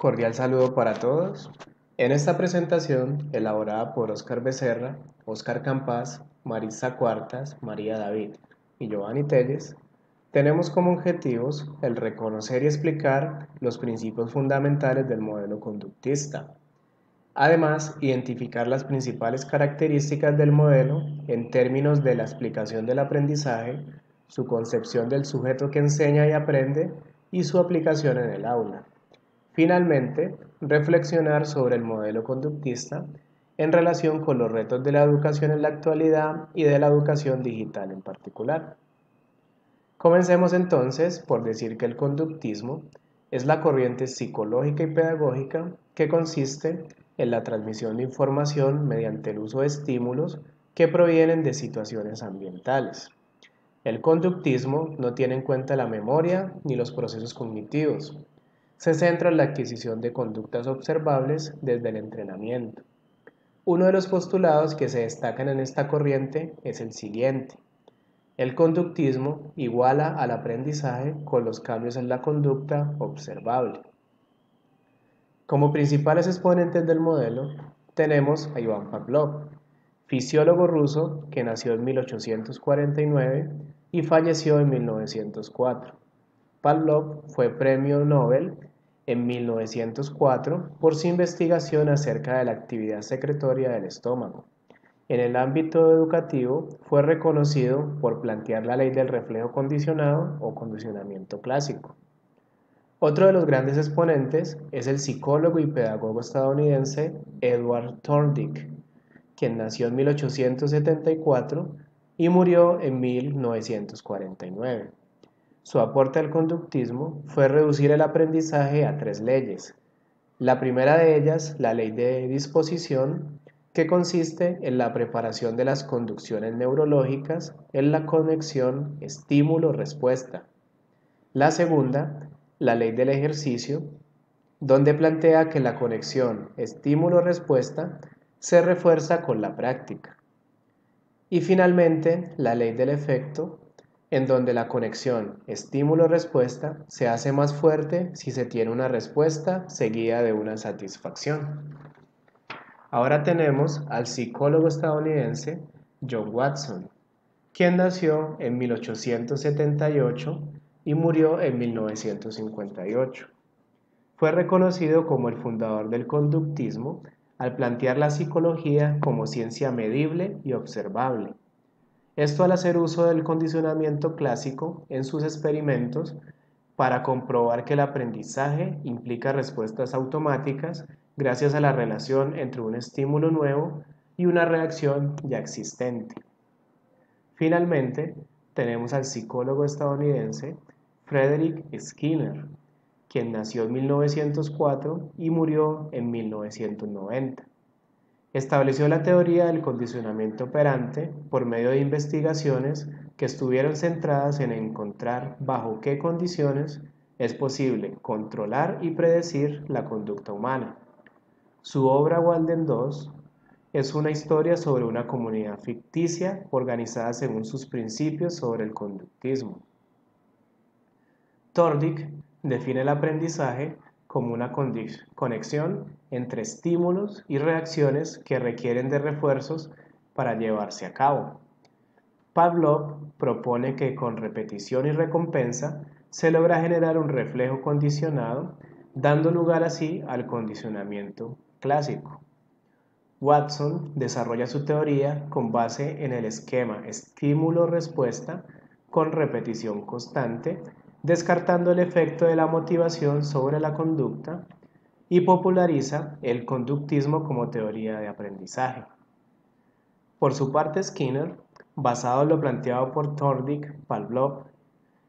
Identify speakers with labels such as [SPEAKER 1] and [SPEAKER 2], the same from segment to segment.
[SPEAKER 1] Cordial saludo para todos. En esta presentación, elaborada por Óscar Becerra, Óscar Campás, Marisa Cuartas, María David y Giovanni Telles, tenemos como objetivos el reconocer y explicar los principios fundamentales del modelo conductista. Además, identificar las principales características del modelo en términos de la explicación del aprendizaje, su concepción del sujeto que enseña y aprende y su aplicación en el aula. Finalmente, reflexionar sobre el modelo conductista en relación con los retos de la educación en la actualidad y de la educación digital en particular. Comencemos entonces por decir que el conductismo es la corriente psicológica y pedagógica que consiste en la transmisión de información mediante el uso de estímulos que provienen de situaciones ambientales. El conductismo no tiene en cuenta la memoria ni los procesos cognitivos. Se centra en la adquisición de conductas observables desde el entrenamiento. Uno de los postulados que se destacan en esta corriente es el siguiente. El conductismo iguala al aprendizaje con los cambios en la conducta observable. Como principales exponentes del modelo tenemos a Iván Pavlov, fisiólogo ruso que nació en 1849 y falleció en 1904. Pavlov fue premio Nobel en 1904 por su investigación acerca de la actividad secretoria del estómago. En el ámbito educativo fue reconocido por plantear la ley del reflejo condicionado o condicionamiento clásico. Otro de los grandes exponentes es el psicólogo y pedagogo estadounidense Edward Thorndike, quien nació en 1874 y murió en 1949. Su aporte al conductismo fue reducir el aprendizaje a tres leyes. La primera de ellas, la ley de disposición, que consiste en la preparación de las conducciones neurológicas en la conexión estímulo-respuesta. La segunda, la ley del ejercicio, donde plantea que la conexión estímulo-respuesta se refuerza con la práctica. Y finalmente, la ley del efecto, en donde la conexión estímulo-respuesta se hace más fuerte si se tiene una respuesta seguida de una satisfacción. Ahora tenemos al psicólogo estadounidense John Watson, quien nació en 1878 y murió en 1958. Fue reconocido como el fundador del conductismo al plantear la psicología como ciencia medible y observable. Esto al hacer uso del condicionamiento clásico en sus experimentos para comprobar que el aprendizaje implica respuestas automáticas gracias a la relación entre un estímulo nuevo y una reacción ya existente. Finalmente, tenemos al psicólogo estadounidense Frederick Skinner, quien nació en 1904 y murió en 1990. Estableció la teoría del condicionamiento operante por medio de investigaciones que estuvieron centradas en encontrar bajo qué condiciones es posible controlar y predecir la conducta humana. Su obra Walden 2 es una historia sobre una comunidad ficticia organizada según sus principios sobre el conductismo. Thorndike define el aprendizaje como una conexión entre estímulos y reacciones que requieren de refuerzos para llevarse a cabo. Pavlov propone que con repetición y recompensa se logra generar un reflejo condicionado, dando lugar así al condicionamiento clásico. Watson desarrolla su teoría con base en el esquema estímulo-respuesta con repetición constante, descartando el efecto de la motivación sobre la conducta, y populariza el conductismo como teoría de aprendizaje. Por su parte, Skinner, basado en lo planteado por Thorndike, Pavlov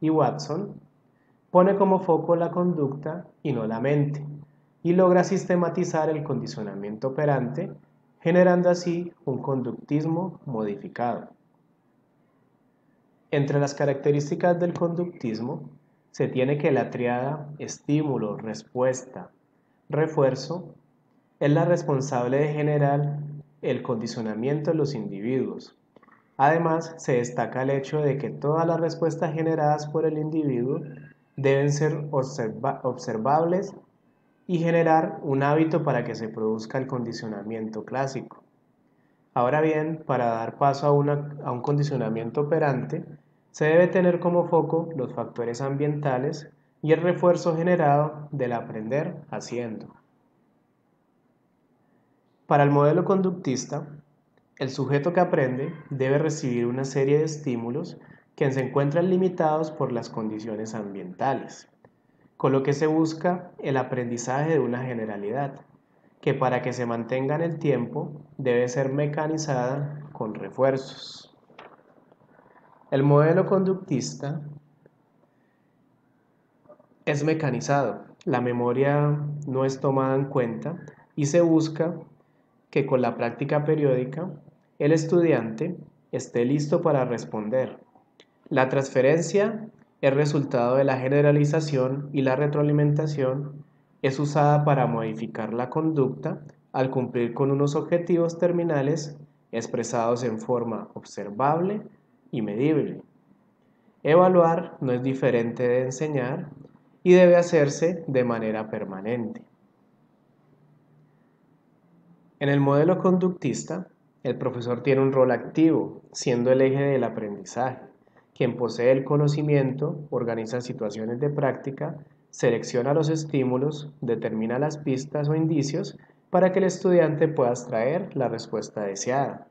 [SPEAKER 1] y Watson, pone como foco la conducta y no la mente, y logra sistematizar el condicionamiento operante, generando así un conductismo modificado. Entre las características del conductismo se tiene que la tríada estímulo, respuesta, refuerzo es la responsable de generar el condicionamiento en los individuos. Además, se destaca el hecho de que todas las respuestas generadas por el individuo deben ser observables y generar un hábito para que se produzca el condicionamiento clásico. Ahora bien, para dar paso a un condicionamiento operante, se debe tener como foco los factores ambientales y el refuerzo generado del aprender haciendo. Para el modelo conductista, el sujeto que aprende debe recibir una serie de estímulos que se encuentran limitados por las condiciones ambientales, con lo que se busca el aprendizaje de una generalidad, que para que se mantenga en el tiempo debe ser mecanizada con refuerzos. El modelo conductista es mecanizado, la memoria no es tomada en cuenta y se busca que con la práctica periódica el estudiante esté listo para responder. La transferencia es resultado de la generalización y la retroalimentación es usada para modificar la conducta al cumplir con unos objetivos terminales expresados en forma observable y medible. Evaluar no es diferente de enseñar y debe hacerse de manera permanente. En el modelo conductista, el profesor tiene un rol activo, siendo el eje del aprendizaje. Quien posee el conocimiento, organiza situaciones de práctica, selecciona los estímulos, determina las pistas o indicios para que el estudiante pueda extraer la respuesta deseada.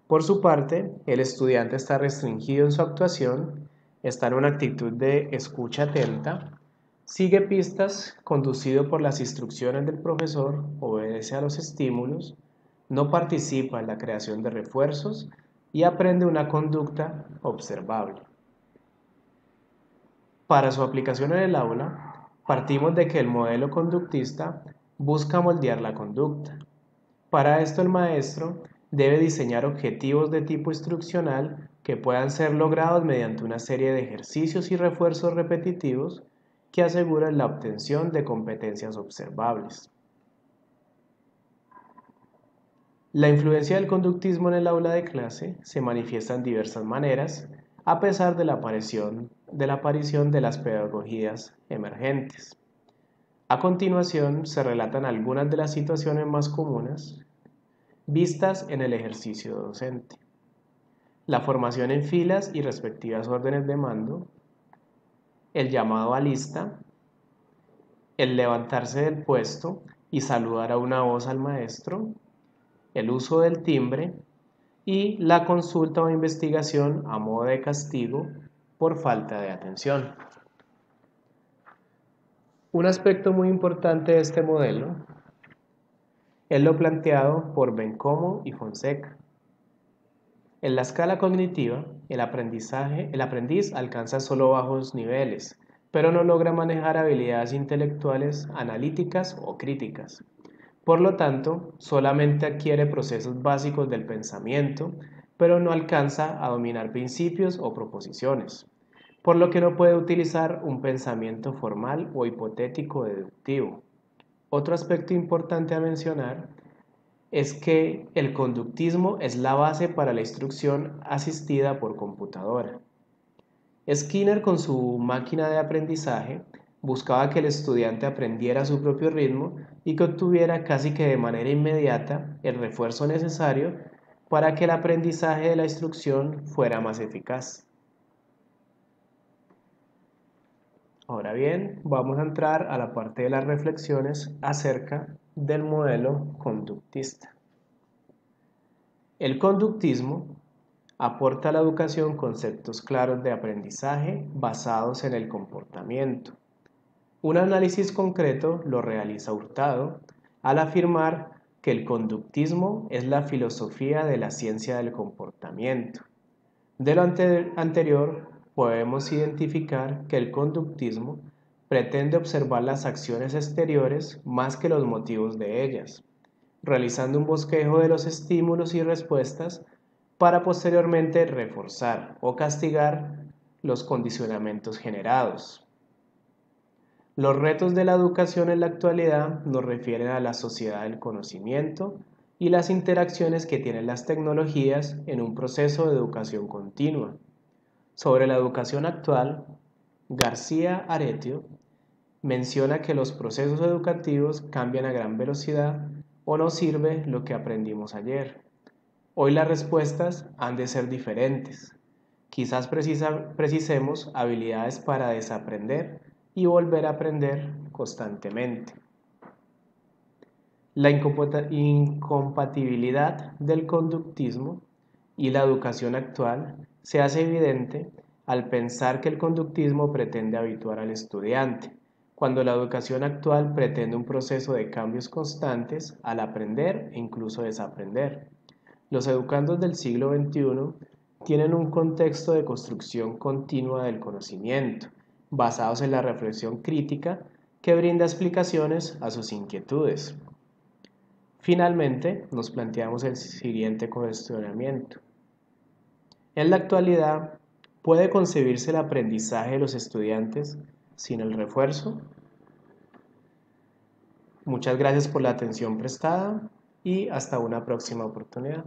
[SPEAKER 1] Por su parte, el estudiante está restringido en su actuación, está en una actitud de escucha atenta, sigue pistas conducido por las instrucciones del profesor, obedece a los estímulos, no participa en la creación de refuerzos y aprende una conducta observable. Para su aplicación en el aula, partimos de que el modelo conductista busca moldear la conducta. Para esto el maestro debe diseñar objetivos de tipo instruccional que puedan ser logrados mediante una serie de ejercicios y refuerzos repetitivos que aseguran la obtención de competencias observables. La influencia del conductismo en el aula de clase se manifiesta en diversas maneras, a pesar de la aparición de las pedagogías emergentes. A continuación se relatan algunas de las situaciones más comunes vistas en el ejercicio docente. La formación en filas y respectivas órdenes de mando, el llamado a lista, el levantarse del puesto y saludar a una voz al maestro, el uso del timbre y la consulta o investigación a modo de castigo por falta de atención. Un aspecto muy importante de este modelo es lo planteado por Bencomo y Fonseca. En la escala cognitiva, el aprendiz alcanza solo bajos niveles, pero no logra manejar habilidades intelectuales analíticas o críticas. Por lo tanto, solamente adquiere procesos básicos del pensamiento, pero no alcanza a dominar principios o proposiciones, por lo que no puede utilizar un pensamiento formal o hipotético deductivo. Otro aspecto importante a mencionar es que el conductismo es la base para la instrucción asistida por computadora. Skinner, con su máquina de aprendizaje, buscaba que el estudiante aprendiera a su propio ritmo y que obtuviera casi que de manera inmediata el refuerzo necesario para que el aprendizaje de la instrucción fuera más eficaz. Ahora bien, vamos a entrar a la parte de las reflexiones acerca del modelo conductista. El conductismo aporta a la educación conceptos claros de aprendizaje basados en el comportamiento. Un análisis concreto lo realiza Hurtado al afirmar que el conductismo es la filosofía de la ciencia del comportamiento. De lo anterior, podemos identificar que el conductismo pretende observar las acciones exteriores más que los motivos de ellas, realizando un bosquejo de los estímulos y respuestas para posteriormente reforzar o castigar los condicionamientos generados. Los retos de la educación en la actualidad nos refieren a la sociedad del conocimiento y las interacciones que tienen las tecnologías en un proceso de educación continua. Sobre la educación actual, García Aretio Menciona que los procesos educativos cambian a gran velocidad o no sirve lo que aprendimos ayer. Hoy las respuestas han de ser diferentes. Quizás precisemos habilidades para desaprender y volver a aprender constantemente. La incompatibilidad del conductismo y la educación actual se hace evidente al pensar que el conductismo pretende habituar al estudiante, cuando la educación actual pretende un proceso de cambios constantes al aprender e incluso desaprender. Los educandos del siglo XXI tienen un contexto de construcción continua del conocimiento, basados en la reflexión crítica que brinda explicaciones a sus inquietudes. Finalmente, nos planteamos el siguiente cuestionamiento. En la actualidad, ¿puede concebirse el aprendizaje de los estudiantes sin el refuerzo? Muchas gracias por la atención prestada y hasta una próxima oportunidad.